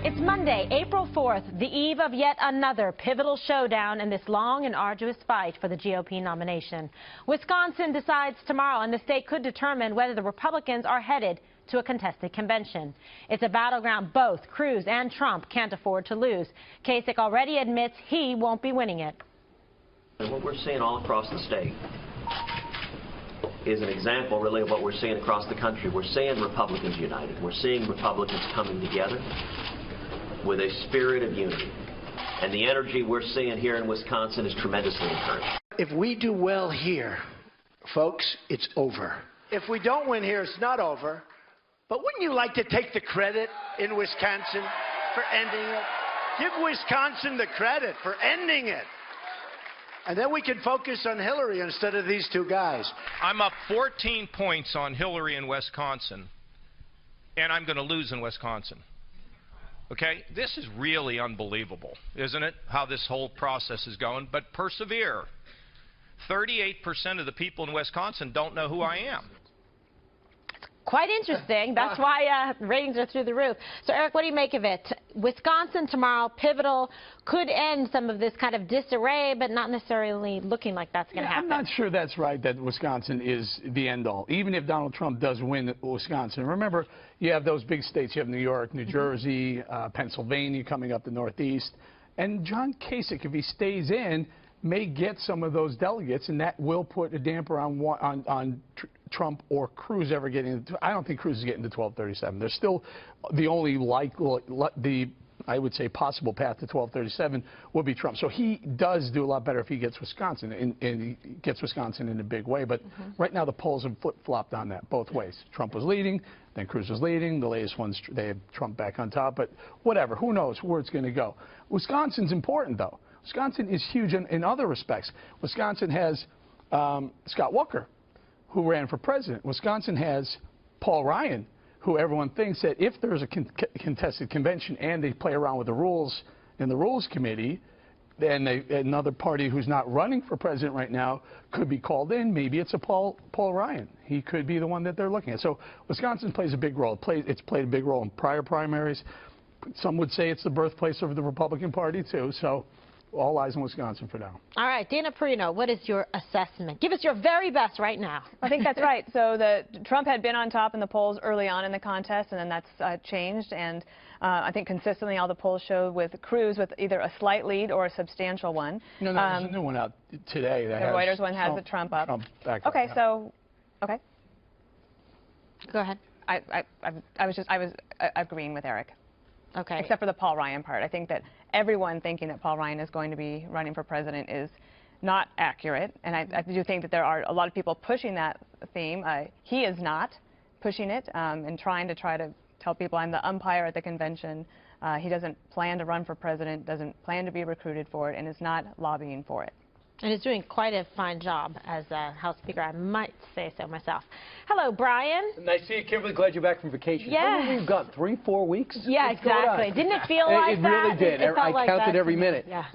It's Monday, April 4th, the eve of yet another pivotal showdown in this long and arduous fight for the GOP nomination. Wisconsin decides tomorrow, and the state could determine whether the Republicans are headed to a contested convention. It's a battleground both Cruz and Trump can't afford to lose. Kasich already admits he won't be winning it. And what we're seeing all across the state is an example, really, of what we're seeing across the country. We're seeing Republicans united. We're seeing Republicans coming together with a spirit of unity. And the energy we're seeing here in Wisconsin is tremendously encouraging. If we do well here, folks, it's over. If we don't win here, it's not over. But wouldn't you like to take the credit in Wisconsin for ending it? Give Wisconsin the credit for ending it. And then we can focus on Hillary instead of these two guys. I'm up 14 points on Hillary in Wisconsin, and I'm going to lose in Wisconsin. Okay? This is really unbelievable, isn't it, how this whole process is going? But persevere. 38% of the people in Wisconsin don't know who I am. Quite interesting. That's why ratings are through the roof. So, Eric, what do you make of it? Wisconsin tomorrow, pivotal, could end some of this kind of disarray, but not necessarily looking like that's going to happen. I'm not sure that's right, that Wisconsin is the end-all, even if Donald Trump does win Wisconsin. Remember, you have those big states. You have New York, New Jersey, Pennsylvania coming up the Northeast. And John Kasich, if he stays in, may get some of those delegates, and that will put a damper on Trump or Cruz ever getting. I don't think Cruz is getting to 1237. There's still the only I would say possible path to 1237 would be Trump. So he does do a lot better if he gets Wisconsin, and he gets Wisconsin in a big way. But right now the polls have flip-flopped on that both ways. Trump was leading, then Cruz was leading. The latest ones, they have Trump back on top. But whatever, who knows where it's going to go. Wisconsin's important, though. Wisconsin is huge in other respects. Wisconsin has Scott Walker, who ran for president. Wisconsin has Paul Ryan, who everyone thinks that if there's a contested convention and they play around with the rules in the Rules Committee, then another party who's not running for president right now could be called in. Maybe it's a Paul Ryan. He could be the one that they're looking at. So Wisconsin plays a big role. It's played a big role in prior primaries. Some would say it's the birthplace of the Republican Party, too. So all eyes on Wisconsin for now. All right, Dana Perino, what is your assessment? Give us your very best right now. I think that's right. So Trump had been on top in the polls early on in the contest, and then that's changed. And I think consistently all the polls show with Cruz with either a slight lead or a substantial one. No, there's a new one out today. The Reuters one has the Trump up. Okay, so, okay. Go ahead. I was agreeing with Eric. Okay. Except for the Paul Ryan part. I think that everyone thinking that Paul Ryan is going to be running for president is not accurate. And I do think that there are a lot of people pushing that theme. He is not pushing it and trying to tell people I'm the umpire at the convention. He doesn't plan to run for president, doesn't plan to be recruited for it, and is not lobbying for it. And he's doing quite a fine job as House Speaker, I might say so myself. Hello, Brian. Nice to see you, Kimberly. Glad you're back from vacation. Yeah. How long we've got? 3-4 weeks? Yeah, exactly. Didn't it feel like that? It really did. I counted every minute. Yeah.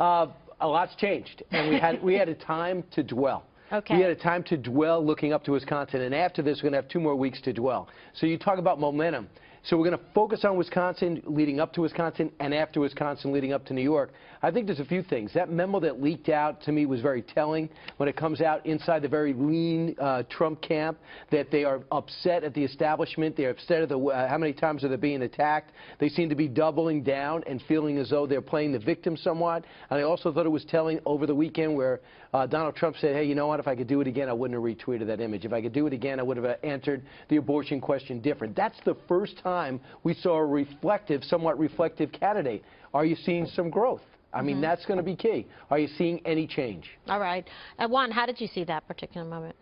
A lot's changed, and we had a time to dwell. Okay. We had a time to dwell looking up to Wisconsin, and after this, we're going to have 2 more weeks to dwell. So you talk about momentum. So we're going to focus on Wisconsin leading up to Wisconsin and after Wisconsin leading up to New York. I think there's a few things. That memo that leaked out to me was very telling when it comes out inside the very lean Trump camp that they are upset at the establishment. They're upset at how many times are they being attacked. They seem to be doubling down and feeling as though they're playing the victim somewhat. And I also thought it was telling over the weekend where Donald Trump said, hey, you know what, if I could do it again, I wouldn't have retweeted that image. If I could do it again, I would have answered the abortion question different. That's the first time we saw a reflective, somewhat reflective candidate. Are you seeing some growth? I mean, that's going to be key. Are you seeing any change? All right. Juan, how did you see that particular moment?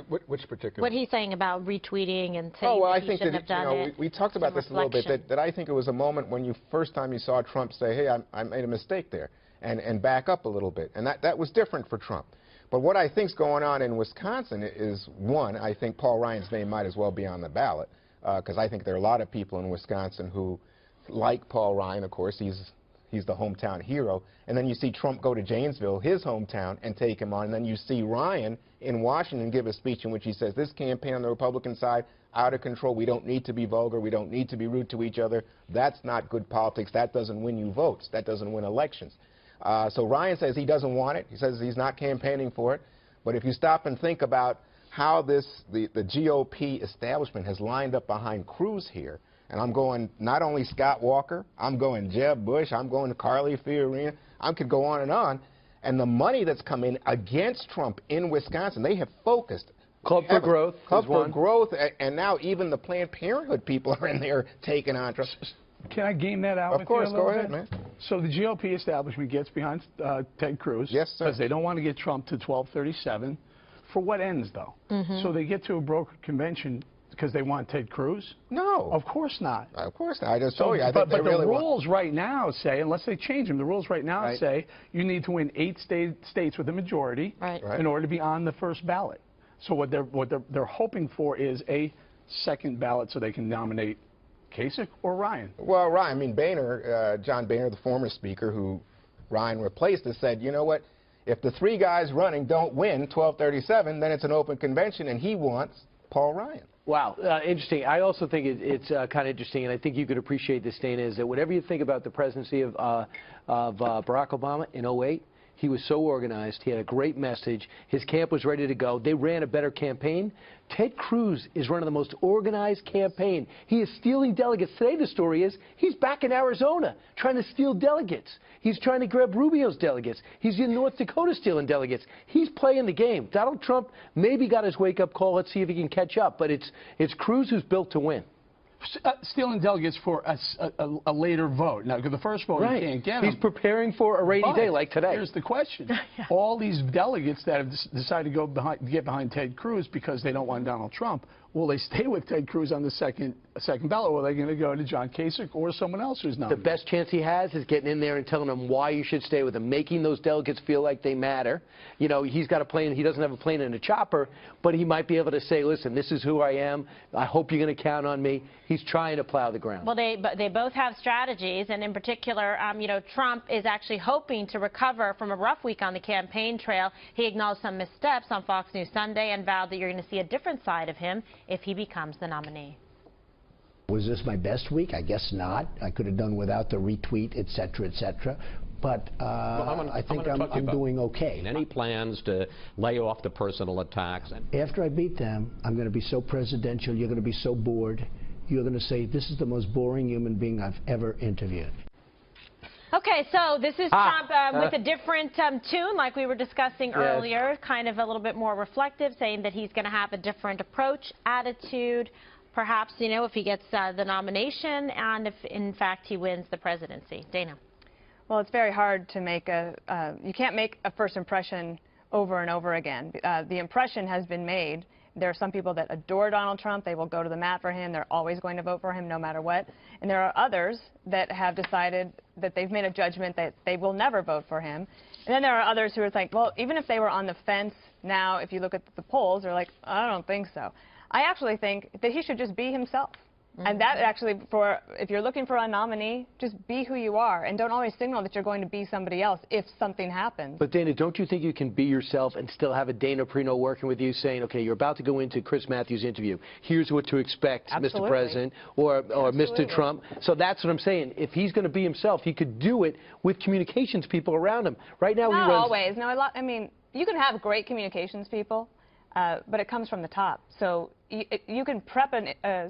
Which particular? What he's saying about retweeting and saying I he think shouldn't that, have done it. we talked about this a little bit, that I think it was a moment when first time you saw Trump say, hey, I made a mistake there, and back up a little bit. And that was different for Trump. But what I think's going on in Wisconsin is, one, I think Paul Ryan's name might as well be on the ballot, because I think there are a lot of people in Wisconsin who like Paul Ryan. Of course, he's the hometown hero. And then you see Trump go to Janesville, his hometown, and take him on. And then you see Ryan in Washington give a speech in which he says, this campaign on the Republican side, out of control. We don't need to be vulgar. We don't need to be rude to each other. That's not good politics. That doesn't win you votes. That doesn't win elections. So Ryan says he doesn't want it. He says he's not campaigning for it. But if you stop and think about how the GOP establishment has lined up behind Cruz here, and I'm going not only Scott Walker, I'm going Jeb Bush, I'm going Carly Fiorina, I could go on, and the money that's come in against Trump in Wisconsin, they have focused. Club for Growth. Club for Growth, and now even the Planned Parenthood people are in there taking on Trump. Can I game that out of with course, you a little go ahead, bit? man. So the GOP establishment gets behind Ted Cruz. Yes, sir. Because they don't want to get Trump to 1237. For what ends, though? So they get to a brokered convention because they want Ted Cruz? No. Of course not. Of course not. I just told you. I but think the rules right now say, unless they change them, the rules right now say you need to win 8 states with a majority in order to be on the first ballot. So what they're hoping for is a second ballot so they can nominate Kasich or Ryan. Well, Ryan, I mean, Boehner, John Boehner, the former speaker who Ryan replaced, has said, you know what, if the 3 guys running don't win 1237, then it's an open convention, and he wants Paul Ryan. Wow, interesting. I also think it's kind of interesting, and I think you could appreciate this, Dana, is that whatever you think about the presidency of Barack Obama in 2008, he was so organized. He had a great message. His camp was ready to go. They ran a better campaign. Ted Cruz is running the most organized campaign. He is stealing delegates. Today the story is he's back in Arizona trying to steal delegates. He's trying to grab Rubio's delegates. He's in North Dakota stealing delegates. He's playing the game. Donald Trump maybe got his wake-up call. Let's see if he can catch up. But it's Cruz who's built to win. Stealing delegates for a later vote. Now, because the first vote you can't get them. He's preparing for a rainy day like today. Here's the question. All these delegates that have decided to get behind Ted Cruz because they don't want Donald Trump, will they stay with Ted Cruz on the second ballot, or are they going to go to John Kasich or someone else who's not? The best chance he has is getting in there and telling them why you should stay with him, making those delegates feel like they matter. You know, he's got a plane. He doesn't have a plane and a chopper, but he might be able to say, listen, this is who I am. I hope you're going to count on me. He's trying to plow the ground. Well, they both have strategies, and in particular, you know, Trump is actually hoping to recover from a rough week on the campaign trail. He acknowledged some missteps on Fox News Sunday and vowed that you're going to see a different side of him if he becomes the nominee. Was this my best week? I guess not. I could have done without the retweet, et cetera, but I think I'm doing okay. Any plans to lay off the personal attacks? After I beat them, I'm going to be so presidential, you're going to be so bored, you're going to say, this is the most boring human being I've ever interviewed. Okay, so this is Trump with a different tune, like we were discussing earlier, kind of a little bit more reflective, saying that he's going to have a different approach, attitude, perhaps, you know, if he gets the nomination and if, in fact, he wins the presidency. Dana. Well, it's very hard to make you can't make a first impression over and over again. The impression has been made. There are some people that adore Donald Trump. They will go to the mat for him. They're always going to vote for him no matter what. And there are others that have decided that they've made a judgment that they will never vote for him. And then there are others who are like, well, even if they were on the fence now, if you look at the polls, they're like, I don't think so. I actually think that he should just be himself. And that actually, if you're looking for a nominee, just be who you are. And don't always signal that you're going to be somebody else if something happens. But, Dana, don't you think you can be yourself and still have a Dana Perino working with you saying, okay, you're about to go into Chris Matthews' interview. Here's what to expect, Mr. President, or Mr. Trump. So that's what I'm saying. If he's going to be himself, he could do it with communications people around him. Right now, Not always. No, I mean, you can have great communications people. But it comes from the top. So you can prep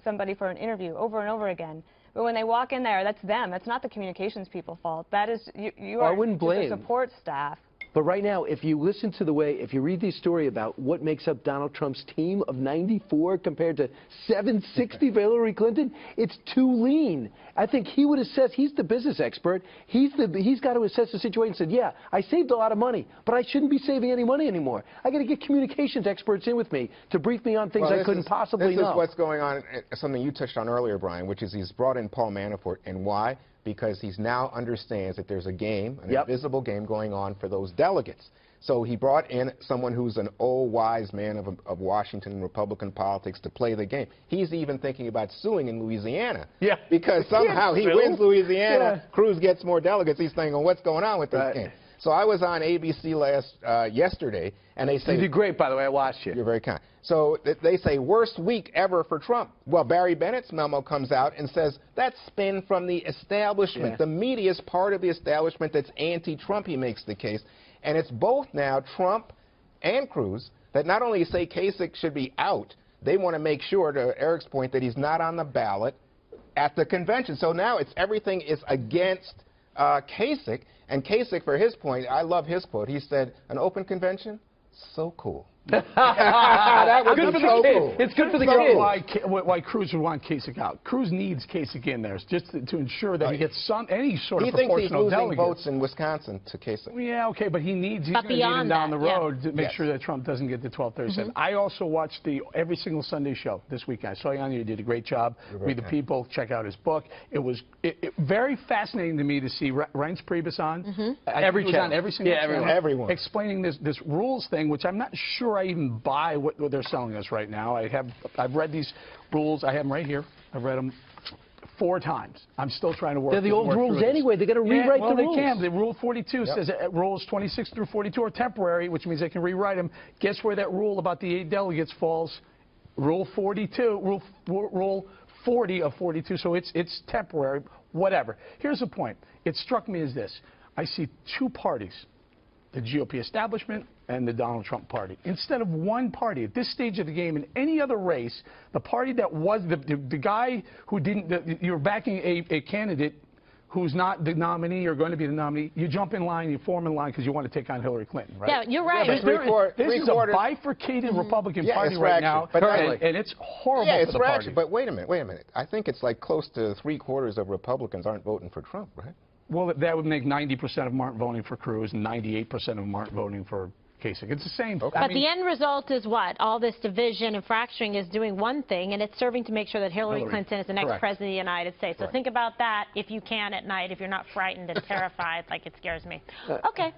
somebody for an interview over and over again. But when they walk in there, that's them. That's not the communications people's fault. That is, you are just a support staff. But right now, if you listen to if you read this story about what makes up Donald Trump's team of 94 compared to 760 for Hillary Clinton, it's too lean. I think he would assess, he's the business expert, he's got to assess the situation and said, yeah, I saved a lot of money, but I shouldn't be saving any money anymore. I got to get communications experts in with me to brief me on things I couldn't possibly know. This is what's going on, something you touched on earlier, Brian, which is he's brought in Paul Manafort. And why? Because he now understands that there's a game, an invisible game going on for those delegates. So he brought in someone who's an old wise man of Washington Republican politics to play the game. He's even thinking about suing in Louisiana. Yeah. Because somehow he wins Louisiana, Cruz gets more delegates. He's thinking, what's going on with this game? So I was on ABC yesterday, and they say... You did great, by the way. I watched you. You're very kind. So they say, worst week ever for Trump. Well, Barry Bennett's memo comes out and says, that's spin from the establishment. Yeah. The media is part of the establishment that's anti-Trump, he makes the case. And it's both now Trump and Cruz that not only say Kasich should be out, they want to make sure, to Eric's point, that he's not on the ballot at the convention. So now everything is against Kasich. And Kasich, for his point, I love his quote. He said, an open convention? So cool. That would good be for so the kid. cool. It's good for the So kids. Why Cruz would want Kasich out. Cruz needs Kasich in there just to ensure that he gets any sort he of thinks he's proportional losing delegates. votes in Wisconsin to Kasich. Yeah, okay, but he's going to need him down the road to make sure that Trump doesn't get to 1237. I also watched every single Sunday show this week. I saw you on there. You did a great job. Read the People. Check out his book. It was very fascinating to me to see Reince Priebus on. Every channel. On every single channel. Everyone. Explaining this rules thing, which I'm not sure I even buy what they're selling us right now. I've read these rules. I have them right here. I've read them 4 times. I'm still trying to work. They're the old rules anyway. They're going to rewrite the rules. They can. The Rule 42 says rules 26 through 42 are temporary, which means they can rewrite them. Guess where that rule about the 8 delegates falls? Rule 42. Rule 40 of 42. So it's temporary. Whatever. Here's the point. It struck me as this. I see 2 parties, the GOP establishment and the Donald Trump party, instead of one party. At this stage of the game, in any other race, the party that was the guy who didn't, you're backing a candidate who's not the nominee or going to be the nominee, you jump in line, you form in line because you want to take on Hillary Clinton, right? Yeah, you're right. This is a bifurcated Republican Party right now, and it's horrible for the party. But wait a minute. I think it's like close to 3/4 of Republicans aren't voting for Trump, right? Well, that would make 90% of them aren't voting for Cruz and 98% of them aren't voting for Kasich. It's the same. Okay. But the end result is what? All this division and fracturing is doing one thing, and it's serving to make sure that Hillary Clinton is the next president of the United States. So think about that if you can at night, if you're not frightened and terrified like it scares me. Okay.